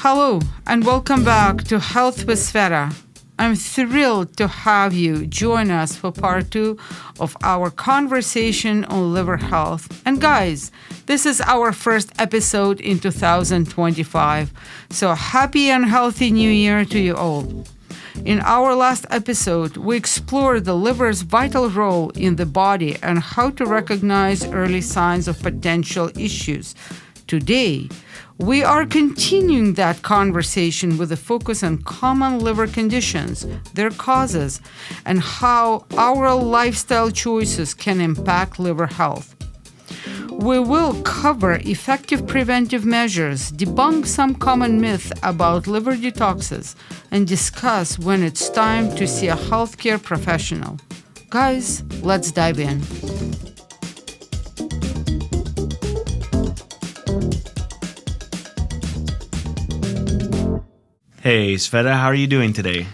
Hello, and welcome back to Health with Sveta. I'm thrilled to have you join us for part 2 of our conversation on liver health. And guys, this is our first episode in 2025. So happy and healthy new year to you all. In our last episode, we explored the liver's vital role in the body and how to recognize early signs of potential issues. Today, we are continuing that conversation with a focus on common liver conditions, their causes, and how our lifestyle choices can impact liver health. We will cover effective preventive measures, debunk some common myths about liver detoxes, and discuss when it's time to see a healthcare professional. Guys, let's dive in. Hey, Sveta, how are you doing today?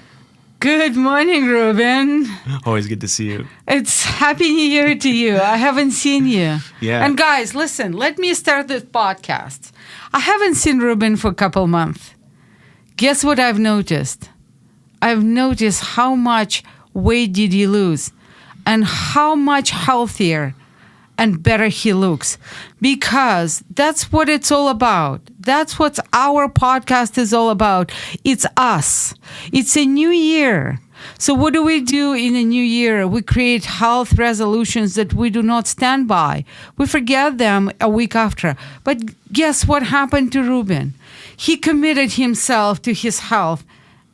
Good morning, Reuben. Always good to see you. It's Happy New Year to you. I haven't seen you. Yeah. And guys, listen, let me start this podcast. I haven't seen Reuben for a couple months. Guess what I've noticed? I've noticed how much weight did he lose and how much healthier and better he looks, because that's what it's all about. That's what our podcast is all about. It's us. It's a new year. So what do we do in a new year? We create health resolutions that we do not stand by. We forget them a week after. But guess what happened to Reuben? He committed himself to his health,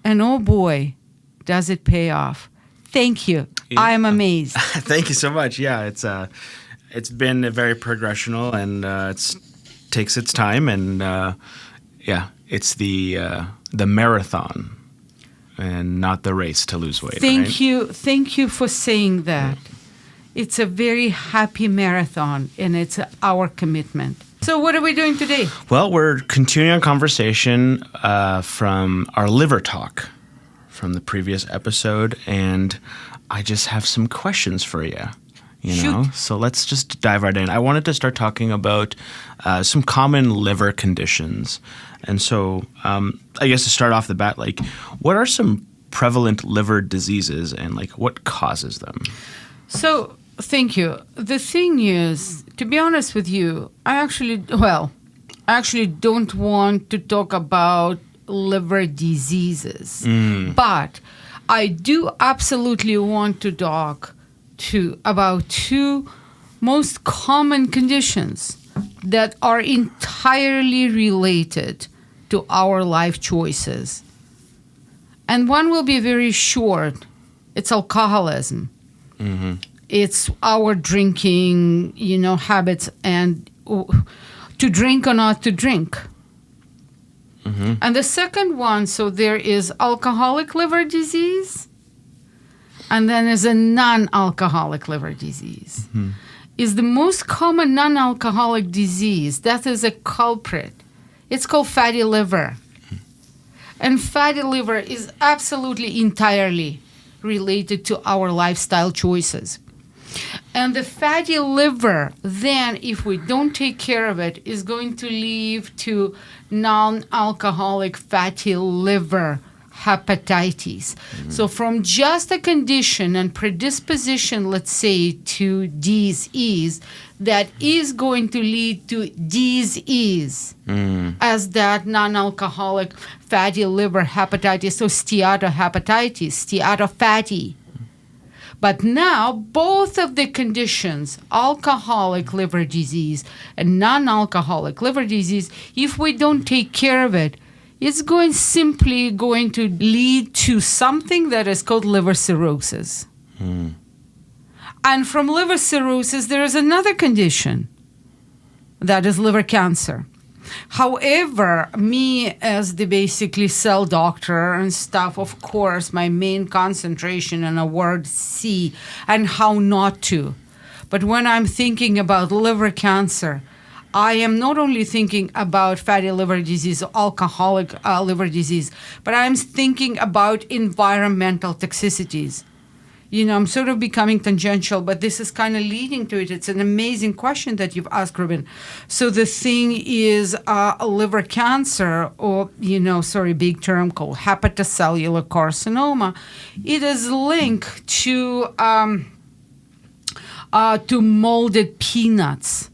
and oh boy, does it pay off. Thank you. Yeah. I am amazed. Thank you so much. Yeah, it's been a very progressional, and it takes its time, and it's the marathon and not the race to lose weight. Thank you for saying that. It's a very happy marathon, and it's our commitment. So what are we doing today? Well, we're continuing our conversation from our liver talk from the previous episode, and I just have some questions for you. So let's just dive right in. I wanted to start talking about some common liver conditions. And so I guess to start off the bat, what are some prevalent liver diseases and what causes them? So thank you. The thing is, to be honest with you, I actually don't want to talk about liver diseases. But I do absolutely want to talk about two most common conditions that are entirely related to our life choices. And one will be very short. It's alcoholism. Mm-hmm. It's our drinking, habits, and to drink or not to drink. Mm-hmm. And the second one, so there is alcoholic liver disease, and then there's a non-alcoholic liver disease. Mm-hmm. Is the most common non-alcoholic disease. That is a culprit. It's called fatty liver. Mm-hmm. And fatty liver is absolutely entirely related to our lifestyle choices. And the fatty liver, then, if we don't take care of it, is going to lead to non-alcoholic fatty liver hepatitis. Mm-hmm. So from just a condition and predisposition, let's say, to disease, that is going to lead to disease as that non-alcoholic fatty liver hepatitis, so steatohepatitis, steatofatty. But now, both of the conditions, alcoholic liver disease and non-alcoholic liver disease, if we don't take care of it, it's simply going to lead to something that is called liver cirrhosis. And from liver cirrhosis, there is another condition, that is liver cancer. However, me as the basically cell doctor and stuff, of course, my main concentration on a word C and how not to. But when I'm thinking about liver cancer, I am not only thinking about fatty liver disease, alcoholic liver disease, but I'm thinking about environmental toxicities. I'm sort of becoming tangential, but this is kind of leading to it. It's an amazing question that you've asked, Reuben. So the thing is liver cancer, or, big term called hepatocellular carcinoma. It is linked to molded peanuts.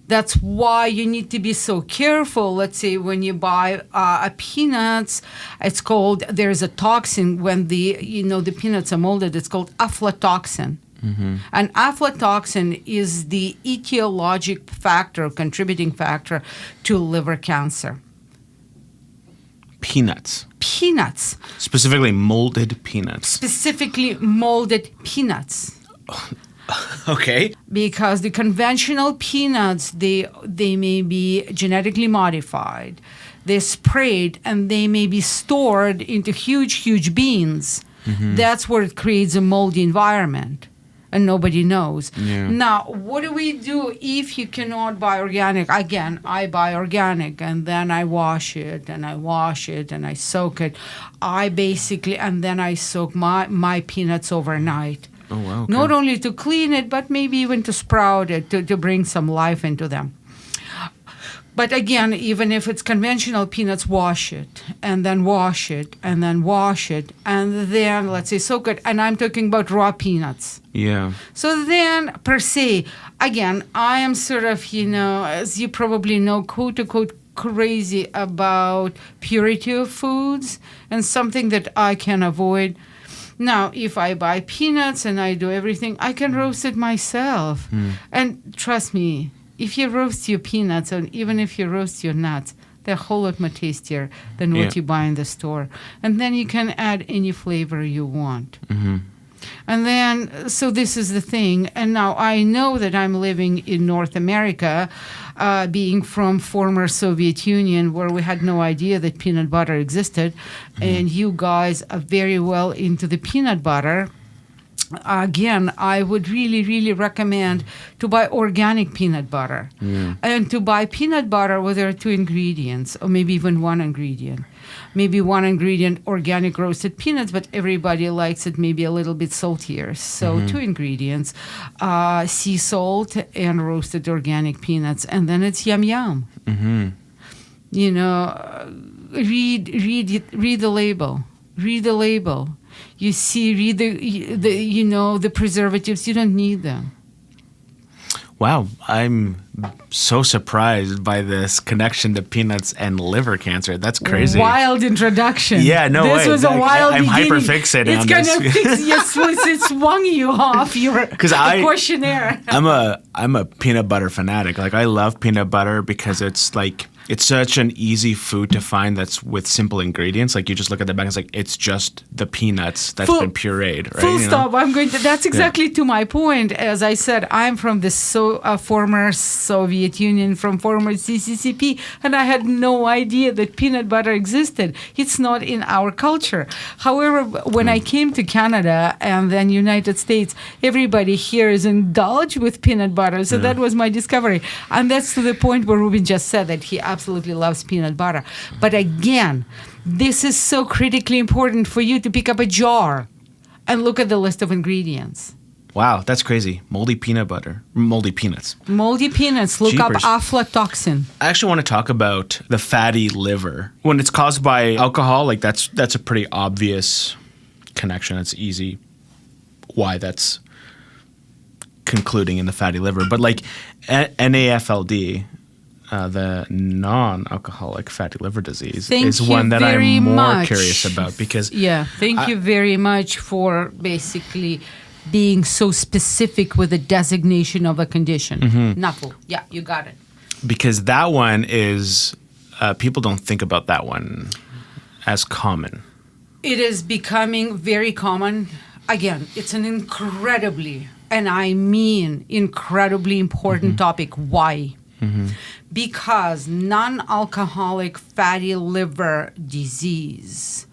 That's why you need to be so careful. Let's say when you buy peanuts, there's a toxin when the peanuts are molded. It's called aflatoxin. Mm-hmm. And aflatoxin is the etiologic factor, contributing factor to liver cancer. Peanuts. Specifically molded peanuts. Okay. Because the conventional peanuts, they may be genetically modified. They're sprayed and they may be stored into huge beans. Mm-hmm. That's where it creates a moldy environment. And nobody knows. Yeah. Now, what do we do if you cannot buy organic? Again, I buy organic, and then I wash it, and I soak it. And then I soak my peanuts overnight. Oh, wow. Okay. Not only to clean it, but maybe even to sprout it, to bring some life into them. But again, even if it's conventional peanuts, wash it, and then wash it, and then wash it, and then, let's say, soak it. And I'm talking about raw peanuts. Yeah. So then, per se, again, I am sort of, as you probably know, quote-unquote, crazy about purity of foods, and something that I can avoid. Now, if I buy peanuts and I do everything, I can roast it myself. And trust me, if you roast your peanuts, or even if you roast your nuts, they're a whole lot more tastier than what you buy in the store. And then you can add any flavor you want. Mm-hmm. And then, so this is the thing. And now I know that I'm living in North America, being from former Soviet Union, where we had no idea that peanut butter existed. Mm-hmm. And you guys are very well into the peanut butter. Again, I would really, really recommend to buy organic peanut butter. Yeah. And to buy peanut butter where there are 2 ingredients, or maybe even 1 ingredient. Maybe 1 ingredient, organic roasted peanuts, but everybody likes it maybe a little bit saltier. So 2 ingredients, sea salt and roasted organic peanuts. And then it's yum yum. Mm-hmm. Read the label. Read the label. You see, read the preservatives. You don't need them. Wow, I'm so surprised by this connection to peanuts and liver cancer. That's crazy. Wild introduction. Yeah, no way. This was a wild I'm beginning. hyper-fixated on this. It's kind of it swung you off your questionnaire. I'm a peanut butter fanatic. Like, I love peanut butter because it's such an easy food to find that's with simple ingredients. Like, you just look at the back, it's just the peanuts that's been pureed, right? Full stop. That's exactly to my point. As I said, I'm from the former Soviet Union, from former CCCP, and I had no idea that peanut butter existed. It's not in our culture. However, when I came to Canada and then United States, everybody here is indulged with peanut butter. So that was my discovery. And that's to the point where Reuben just said that he absolutely loves peanut butter. But again, this is so critically important for you to pick up a jar and look at the list of ingredients. Wow, that's crazy. Moldy peanuts. Look Jeepers. up aflatoxin. I actually want to talk about the fatty liver. When it's caused by alcohol, that's a pretty obvious connection. It's easy why that's concluding in the fatty liver. But NAFLD, the non-alcoholic fatty liver disease, is one that I'm more curious about because... Yeah, thank you very much for basically being so specific with the designation of a condition. Mm-hmm. NAFL. Yeah, you got it. Because that one is... people don't think about that one as common. It is becoming very common. Again, it's an incredibly, and I mean incredibly important topic. Why? Mm-hmm. Because non-alcoholic fatty liver disease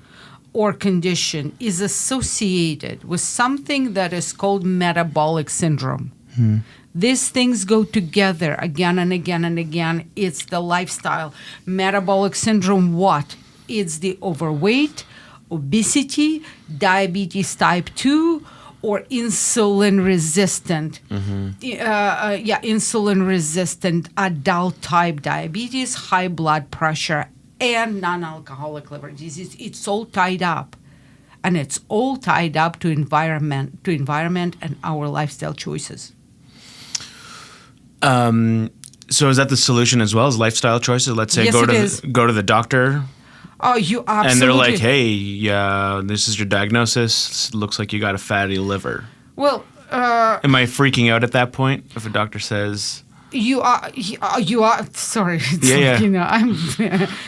or condition is associated with something that is called metabolic syndrome. Mm. These things go together again and again and again. It's the lifestyle. Metabolic syndrome, what? It's the overweight, obesity, diabetes type 2, or insulin resistant. Insulin resistant adult type diabetes, high blood pressure, and non-alcoholic liver disease. It's all tied up. And it's all tied up to environment and our lifestyle choices. So is that the solution as well as lifestyle choices? Let's say Yes, go to the doctor. Oh, you absolutely. And they're like, hey, this is your diagnosis. Looks like you got a fatty liver. Well, am I freaking out at that point if a doctor says... You are. Sorry. Yeah. I'm.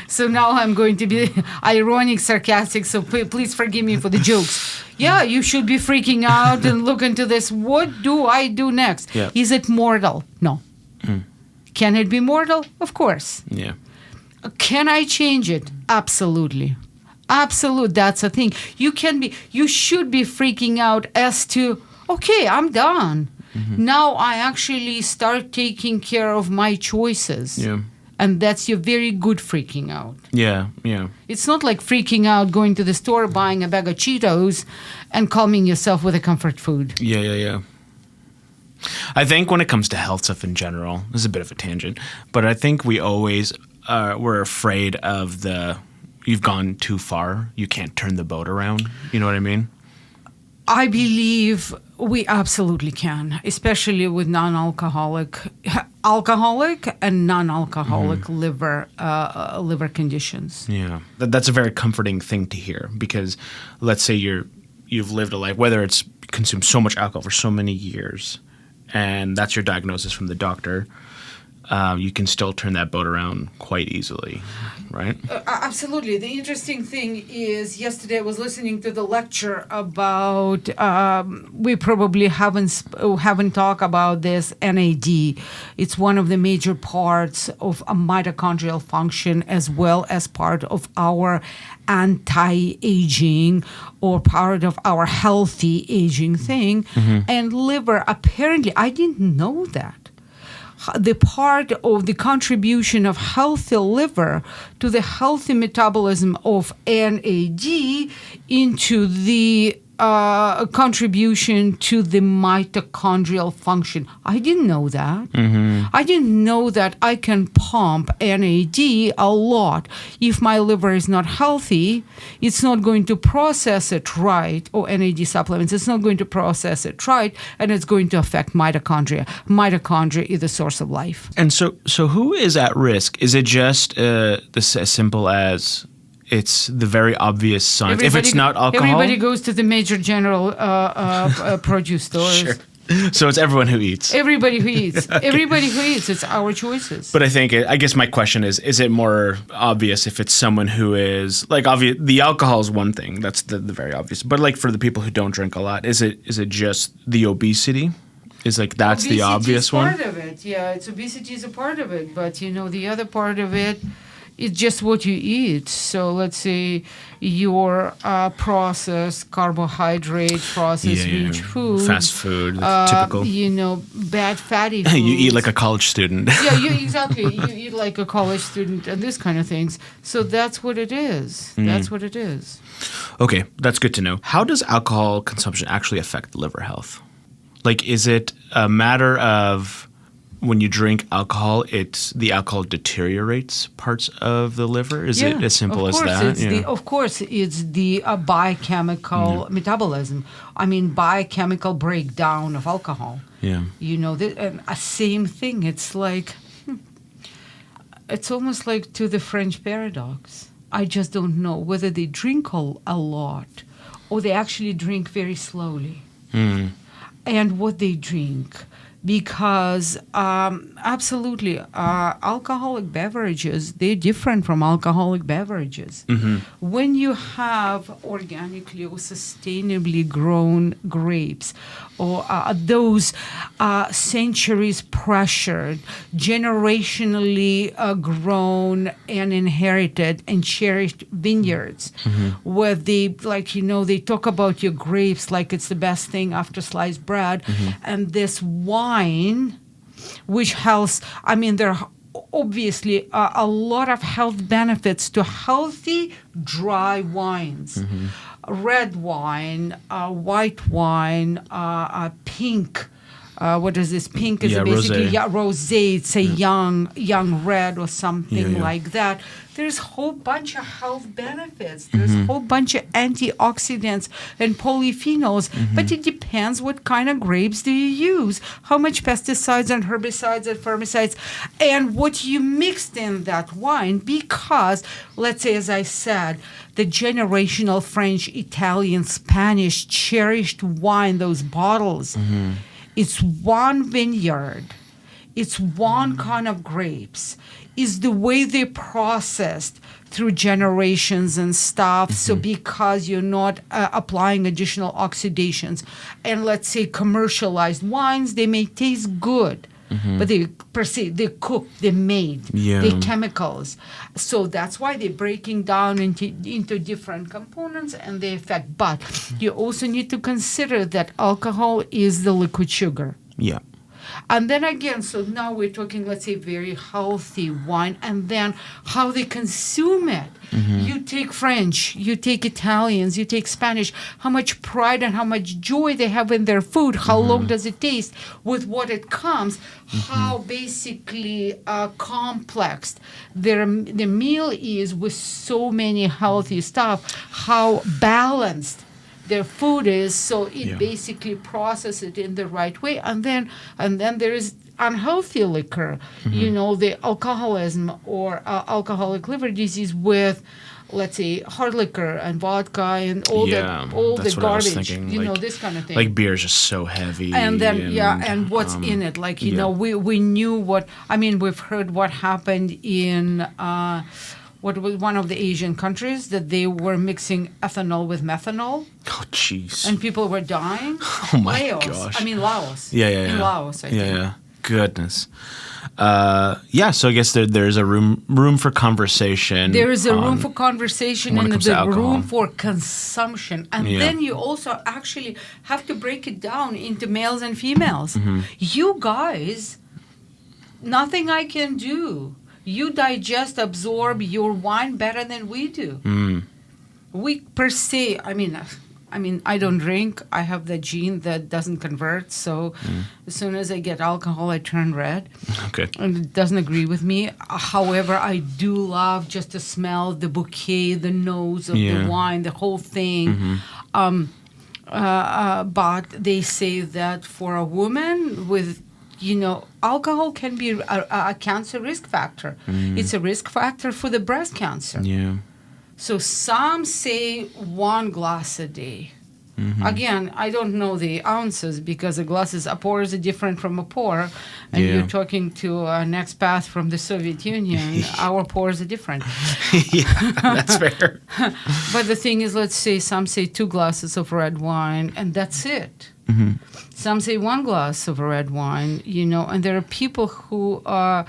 So now I'm going to be ironic, sarcastic. So please forgive me for the jokes. Yeah, you should be freaking out and look into this. What do I do next? Yeah. Is it mortal? No. Can it be mortal? Of course. Yeah. Can I change it? Absolutely. Absolute. That's a thing. You should be freaking out as to, okay, I'm done. Now I actually start taking care of my choices. Yeah. And that's your very good freaking out. Yeah. It's not like freaking out, going to the store, buying a bag of Cheetos, and calming yourself with a comfort food. Yeah. I think when it comes to health stuff in general, this is a bit of a tangent, but I think we always we're afraid of you've gone too far, you can't turn the boat around. You know what I mean? I believe we absolutely can, especially with alcoholic and non-alcoholic liver conditions. Yeah, that's a very comforting thing to hear, because let's say you've lived a life, whether it's consumed so much alcohol for so many years, and that's your diagnosis from the doctor. You can still turn that boat around quite easily, right? Absolutely. The interesting thing is, yesterday I was listening to the lecture about, we probably haven't talked about this, NAD. It's one of the major parts of a mitochondrial function, as well as part of our anti-aging or part of our healthy aging thing. And liver, apparently, I didn't know that. The part of the contribution of healthy liver to the healthy metabolism of NAD into the contribution to the mitochondrial function. I didn't know that. I didn't know that I can pump NAD a lot. If my liver is not healthy, it's not going to process it right, or NAD supplements, it's not going to process it right, and it's going to affect mitochondria. Mitochondria is the source of life. And so who is at risk? Is it just as simple as it's the very obvious signs? If it's not alcohol? Everybody goes to the major general produce stores. Sure. So it's everyone who eats. Everybody who eats. Okay. Everybody who eats. It's our choices. But I guess my question is it more obvious if it's someone who is, like, obvious? The alcohol is one thing. That's the very obvious. But, like, for the people who don't drink a lot, is it just the obesity? Is, like, that's obesity the obvious one? Obesity is part of it. Yeah, obesity is a part of it. But, the other part of it, it's just what you eat. So let's say your processed carbohydrate, processed rich food. Fast food, typical. Bad fatty foods. You eat like a college student. Yeah, exactly. You eat like a college student and this kind of things. So that's what it is. That's what it is. Okay, that's good to know. How does alcohol consumption actually affect liver health? Like, is it a matter of when you drink alcohol, the alcohol deteriorates parts of the liver? Is it as simple as that? Of course, it's the biochemical metabolism. I mean, biochemical breakdown of alcohol. Yeah. A same thing. It's like, it's almost like to the French paradox. I just don't know whether they drink a lot or they actually drink very slowly. And what they drink. Because absolutely, alcoholic beverages, they're different from alcoholic beverages. When you have organically or sustainably grown grapes, or those centuries pressured, generationally grown and inherited and cherished vineyards, where they, they talk about your grapes like it's the best thing after sliced bread, and this wine, which has, there are obviously a lot of health benefits to healthy dry wines. Red wine, white wine, pink. What is this? Pink is basically rosé. It's a young red or something like that. There's a whole bunch of health benefits. There's a whole bunch of antioxidants and polyphenols. But it depends what kind of grapes do you use, how much pesticides and herbicides and fungicides, and what you mixed in that wine. Because, let's say, as I said, the generational French, Italian, Spanish cherished wine, those bottles, it's one vineyard. It's one kind of grapes. Is the way they processed through generations and stuff. So because you're not applying additional oxidations, and let's say commercialized wines, they may taste good, but they cook, they made, they chemicals. So that's why they're breaking down into different components and they affect. But you also need to consider that alcohol is the liquid sugar. Yeah. And then again, so now we're talking, let's say, very healthy wine, and then how they consume it. You take French, you take Italians, you take Spanish, how much pride and how much joy they have in their food, how long does it taste, with what it comes, how basically complex the meal is with so many healthy stuff, how balanced their food is, so it basically processes it in the right way. And then there is unhealthy liquor, the alcoholism or alcoholic liver disease with, let's say, hard liquor and vodka and all the garbage, this kind of thing. Like beer is just so heavy. And then, and what's in it. Like, we knew we've heard what happened in what was one of the Asian countries, that they were mixing ethanol with methanol. Oh, jeez. And people were dying. Oh, my gosh. Laos. Yeah. In Laos, I think. Yeah. Goodness. So I guess there's a room for conversation. There is a room for conversation and there's a room for consumption. And then you also actually have to break it down into males and females. You guys, nothing I can do. You digest, absorb your wine better than we do. We per se, I mean, I don't drink. I have the gene that doesn't convert. So as soon as I get alcohol, I turn red. Okay. And it doesn't agree with me. However, I do love just to smell the bouquet, the nose of the wine, the whole thing. But they say that for a woman with alcohol can be a cancer risk factor. It's a risk factor for the breast cancer. Yeah. So some say 1 glass a day. Again, I don't know the ounces because a pour is different from a pour. And you're talking to an expat from the Soviet Union. Our pours are different. That's fair. But the thing is, let's say some say 2 glasses of red wine and that's it. Some say 1 glass of red wine, and there are people who are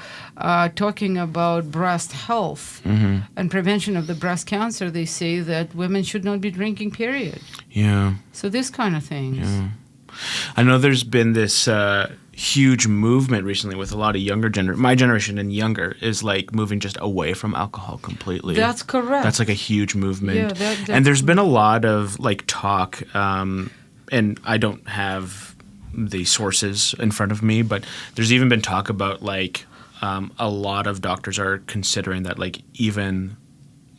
talking about breast health and prevention of the breast cancer. They say that women should not be drinking, period. Yeah. So this kind of things. Yeah. I know there's been this huge movement recently with a lot of my generation and younger is like moving just away from alcohol completely. That's correct. That's like a huge movement. Yeah, and there's been a lot of like talk, and I don't have the sources in front of me, but there's even been talk about like a lot of doctors are considering that like even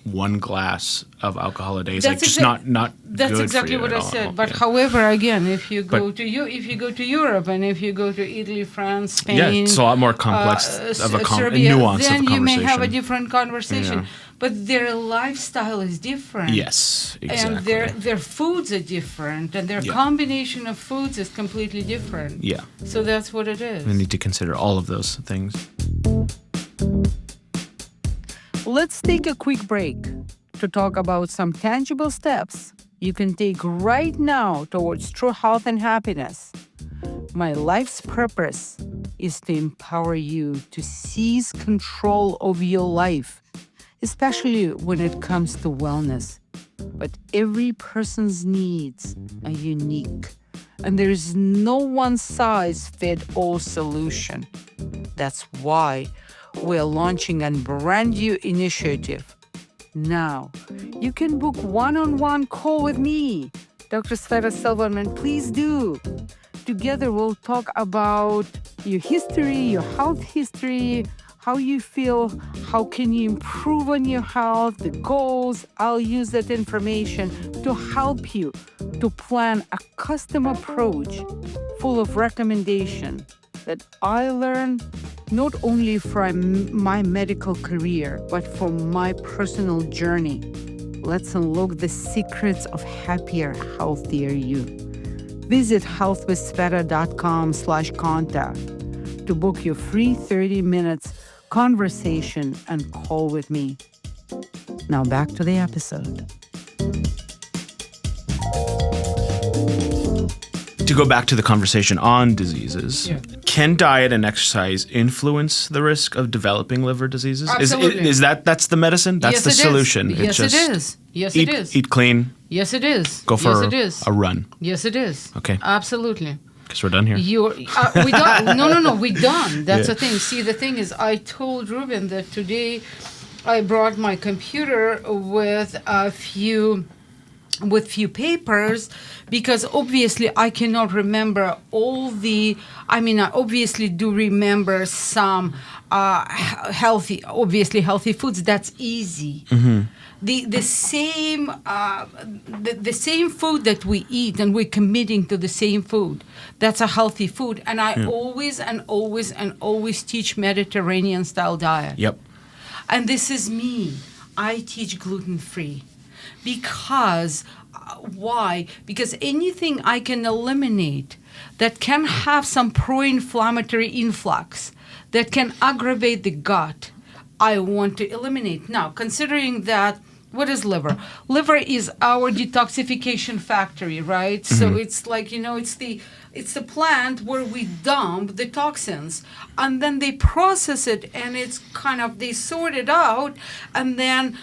1 glass of alcohol a day is just not that's good exactly for you what at I all. said. But however, again, if you go to Europe and if you go to Italy, France, Spain, it's a lot more complex of a Serbia, nuance then of a conversation. you may have a different conversation. But their lifestyle is different. Yes, exactly. And their foods are different, and their combination of foods is completely different. Yeah. So that's what it is. We need to consider all of those things. Let's take a quick break to talk about some tangible steps you can take right now towards true health and happiness. My life's purpose is to empower you to seize control of your life, especially when it comes to wellness. But every person's needs are unique, and there is no one-size-fits-all solution. That's why we're launching a brand new initiative. Now, you can book one-on-one call with me, Dr. Sveta Silverman. Please do. Together, we'll talk about your history, your health history, how you feel, how can you improve on your health, the goals. I'll use that information to help you to plan a custom approach full of recommendation that I learned not only from my medical career, but from my personal journey. Let's unlock the secrets of happier, healthier you. Visit healthwithsveta.com/contact to book your free 30 minutes conversation and call with me. Now back to the episode. To go back to the conversation on diseases, can diet and exercise influence the risk of developing liver diseases? Absolutely. Is that's the medicine? That's the solution? Yes, it is. Yes, it is. Eat clean. Yes, it is. Go for yes, it is. a run. Yes, it is. Okay. Absolutely. Because we're done here. We done. No, we're done. That's the thing. See, the thing is, I told Reuben that today I brought my computer with few papers because obviously I cannot remember all the. I mean, I obviously do remember some healthy foods. That's easy. Mm-hmm. The same food that we eat, and we're committing to the same food. That's a healthy food, and I always teach Mediterranean style diet. Yep. And this is me. I teach gluten-free. Because, why? Because anything I can eliminate that can have some pro-inflammatory influx, that can aggravate the gut, I want to eliminate. Now, considering that, what is liver? Liver is our detoxification factory, right? Mm-hmm. So it's like, it's the plant where we dump the toxins, and then they process it, and it's kind of, they sort it out, and then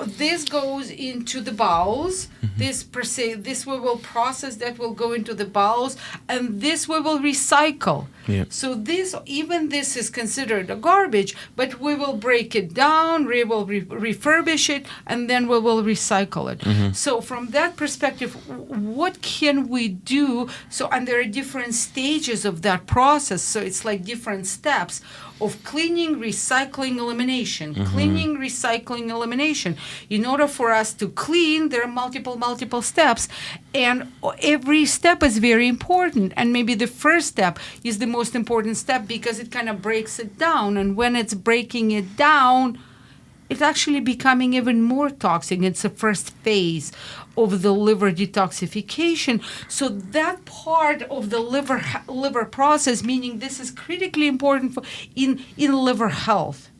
this goes into the bowels. Mm-hmm. This we will process, that will go into the bowels, and this we will recycle. Yep. So this is considered a garbage, but we will break it down, we will refurbish it, and then we will recycle it. Mm-hmm. So from that perspective, what can we do? And there are different stages of that process. So it's like different steps of cleaning, recycling, elimination. Mm-hmm. Cleaning, recycling, elimination. In order for us to clean, there are multiple steps, and every step is very important. And maybe the first step is the most important step because it kind of breaks it down. And when it's breaking it down, it's actually becoming even more toxic. It's the first phase of the liver detoxification. So that part of the liver process, meaning this is critically important in liver health.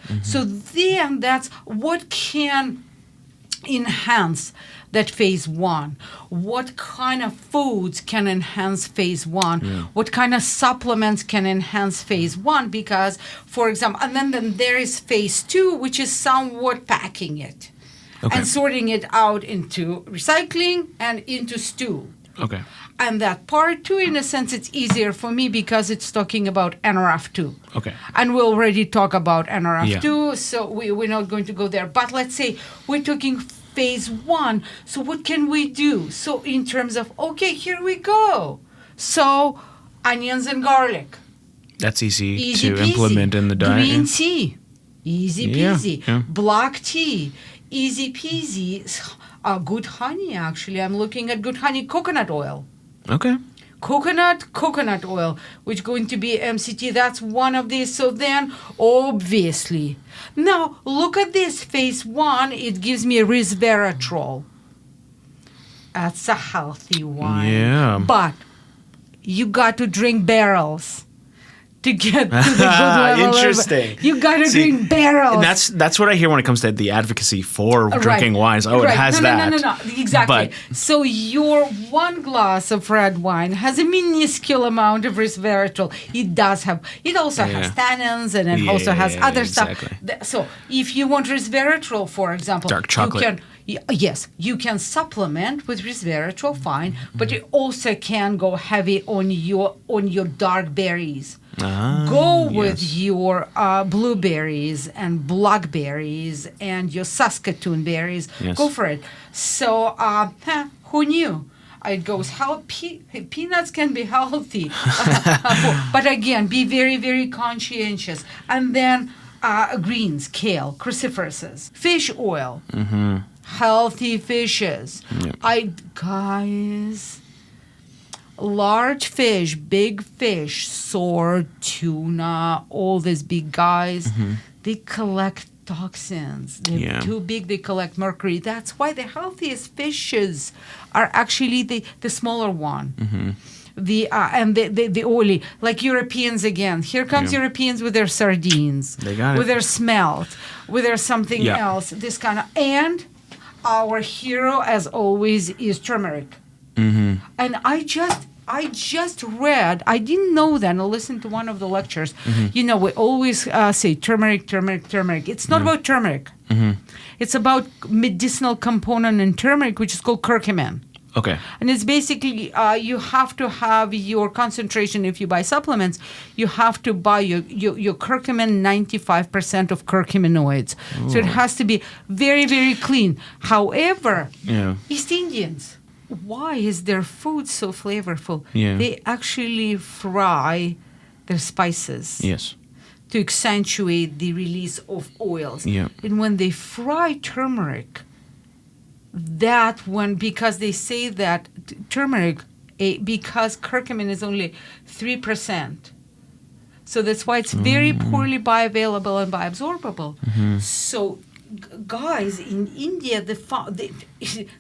Mm-hmm. So then that's what can enhance that phase one. What kind of foods can enhance phase one? Yeah. What kind of supplements can enhance phase one? Because, for example, and then there is phase two, which is somewhat packing it and sorting it out into recycling and into stool. Okay. And that part two, in a sense, it's easier for me because it's talking about NRF2. Okay. And we already talk about NRF2, so we're not going to go there. But let's say we're talking phase one. So what can we do? So in terms of, here we go. So onions and garlic. That's easy to peasy. Implement in the diet. Green tea. Easy peasy. Yeah. Black tea. Easy peasy. Good honey, actually. I'm looking at good honey. Coconut oil. Okay. Coconut oil, which is going to be MCT. That's one of these. So then, obviously. Now, look at this. Phase one, it gives me resveratrol. That's a healthy one. Yeah. But you got to drink barrels to get to the good level. Interesting. You got to drink barrels. And that's what I hear when it comes to the advocacy for drinking wines. Oh, it has that. No. Exactly. So your one glass of red wine has a minuscule amount of resveratrol. It does have. It also has tannins, and it also has other stuff. So if you want resveratrol, for example, dark chocolate. Yes, you can supplement with resveratrol, fine, but you also can go heavy on your dark berries. Go with your blueberries and blackberries and your Saskatoon berries. Yes. Go for it. So, who knew? It goes, peanuts can be healthy. But again, be very, very conscientious. And then greens, kale, cruciferous, fish oil, healthy fishes. Guys, large fish, big fish, sword, tuna, all these big guys, they collect toxins. They're too big, they collect mercury. That's why the healthiest fishes are actually the smaller one. The oily, like Europeans again. Here comes Europeans with their sardines, with their smelt, with their something else. This kind of, and our hero, as always, is turmeric. And I just read, I didn't know that, I listened to one of the lectures. We always say turmeric, turmeric, turmeric. It's not about turmeric. It's about medicinal component in turmeric, which is called curcumin. Okay. And it's basically, you have to have your concentration, if you buy supplements, you have to buy your curcumin, 95% of curcuminoids. Ooh. So it has to be very, very clean. However, East Indians, why is their food so flavorful? They actually fry their spices. Yes. To accentuate the release of oils. And when they fry turmeric, because they say that turmeric, because curcumin is only 3%. So that's why it's very poorly bioavailable and bioabsorbable. So guys in India, they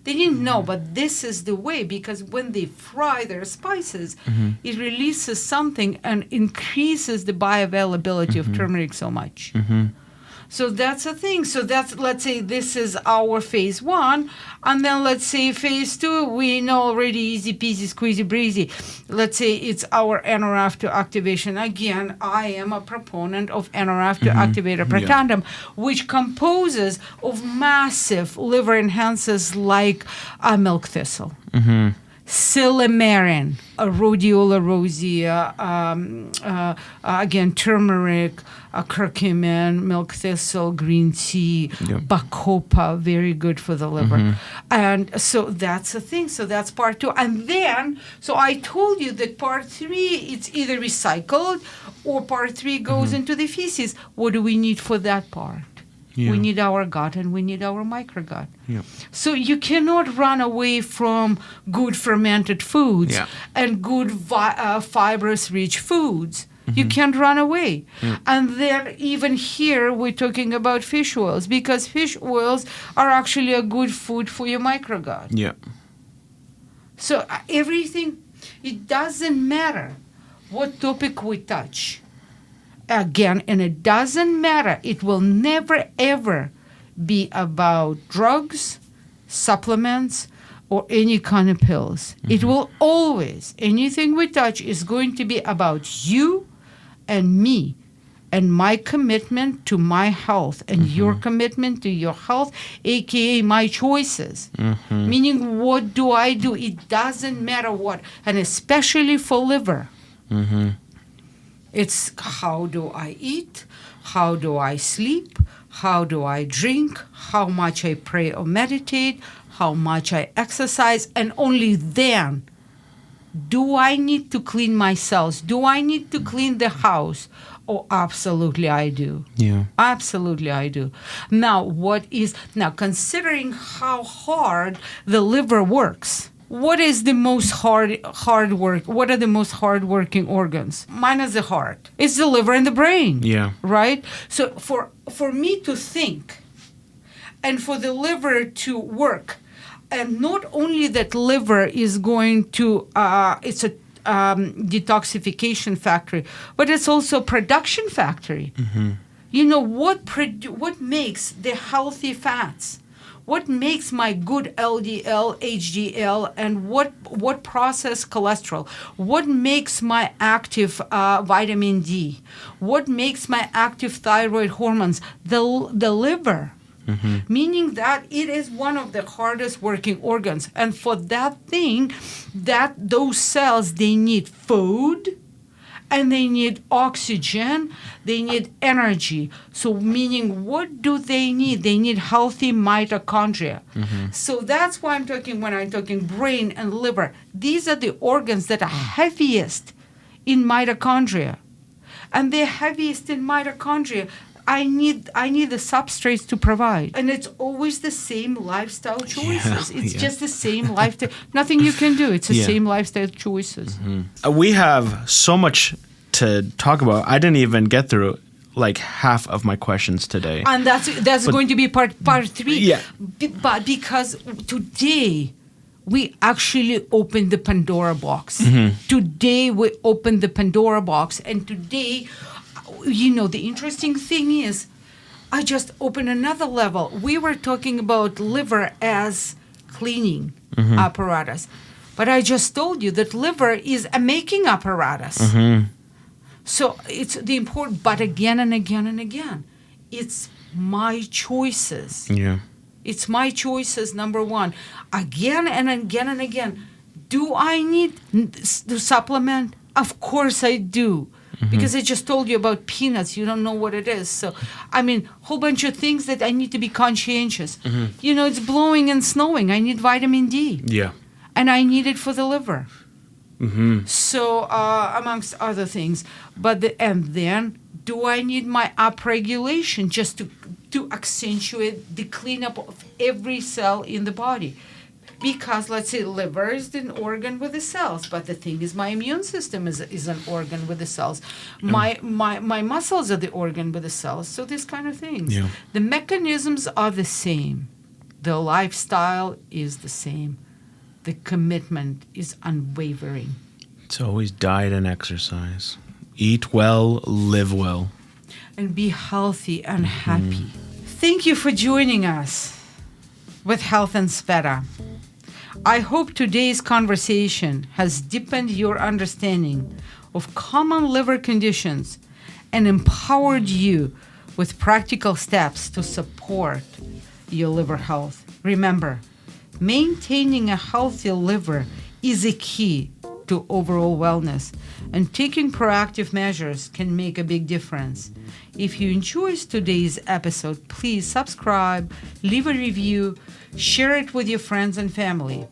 didn't know, but this is the way, because when they fry their spices, it releases something and increases the bioavailability of turmeric so much. So that's a thing. So let's say this is our phase 1, and then let's say phase 2, we know already, easy peasy, squeezy breezy. Let's say it's our NRF2 activation. Again, I am a proponent of NRF2 activator protandum, which composes of massive liver enhancers like milk thistle. Silverman, rhodiola rosea, again, turmeric, curcumin, milk thistle, green tea, bacopa, very good for the liver. And so that's the thing. So that's part 2. And then, so I told you that part 3, it's either recycled or part 3 goes into the feces. What do we need for that part? We need our gut and we need our microgut. So you cannot run away from good fermented foods and good fibrous rich foods. You can't run away. And then even here we're talking about fish oils, because fish oils are actually a good food for your microgut. So everything, it doesn't matter what topic we touch. Again, and it doesn't matter. It will never, ever be about drugs, supplements, or any kind of pills. It will always, anything we touch is going to be about you and me and my commitment to my health and your commitment to your health, a.k.a. my choices. Meaning, what do I do? It doesn't matter what, and especially for liver. It's how do I eat, how do I sleep, how do I drink, how much I pray or meditate, how much I exercise, and only then do I need to clean my cells. Do I need to clean the house? Oh, absolutely I do. Absolutely I do. Now, considering how hard the liver works, what is the most hard work? What are the most hard-working organs? Mine is the heart. It's the liver and the brain. Right? So for me to think and for the liver to work, and not only that liver is going to, it's a detoxification factory, but it's also a production factory. What makes the healthy fats? What makes my good LDL, HDL, and what processed cholesterol? What makes my active vitamin D? What makes my active thyroid hormones? The liver. meaning that it is one of the hardest working organs. And for that thing, those cells, they need food, and they need oxygen, they need energy. So meaning, what do they need? They need healthy mitochondria. So that's why when I'm talking brain and liver, these are the organs that are heaviest in mitochondria. And they're heaviest in mitochondria. I need the substrates to provide. And it's always the same lifestyle choices. It's just the same lifestyle. Nothing you can do. It's the same lifestyle choices. We have so much to talk about. I didn't even get through like half of my questions today. And that's going to be part 3. Yeah. But because today we actually opened the Pandora box. Today we opened the Pandora box. And today, the interesting thing is, I just opened another level. We were talking about liver as cleaning apparatus. But I just told you that liver is a making apparatus. So it's the important, but again and again and again, it's my choices. Yeah. It's my choices, number one. Again and again and again. Do I need to supplement? Of course I do. Because I just told you about peanuts. You don't know what it is. So, whole bunch of things that I need to be conscientious. It's blowing and snowing. I need vitamin D. Yeah. And I need it for the liver. So, amongst other things. And then, do I need my upregulation just to accentuate the cleanup of every cell in the body? Because, let's say, liver is an organ with the cells, but the thing is, my immune system is an organ with the cells. My muscles are the organ with the cells. So these kind of things. Yeah. The mechanisms are the same. The lifestyle is the same. The commitment is unwavering. It's always diet and exercise. Eat well, live well. And be healthy and happy. Thank you for joining us with Health and Sveta. I hope today's conversation has deepened your understanding of common liver conditions and empowered you with practical steps to support your liver health. Remember, maintaining a healthy liver is a key to overall wellness, and taking proactive measures can make a big difference. If you enjoyed today's episode, please subscribe, leave a review, share it with your friends and family.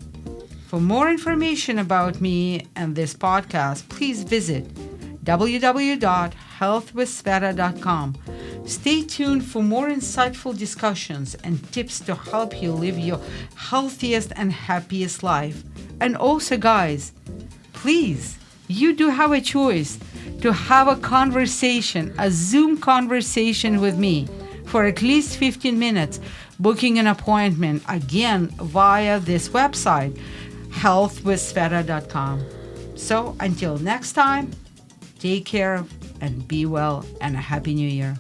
For more information about me and this podcast, please visit www.healthwithsveta.com. Stay tuned for more insightful discussions and tips to help you live your healthiest and happiest life. And also, guys, please, you do have a choice to have a conversation, a Zoom conversation with me for at least 15 minutes, booking an appointment, again, via this website, healthwithsveta.com. So until next time, take care and be well, and a Happy New Year.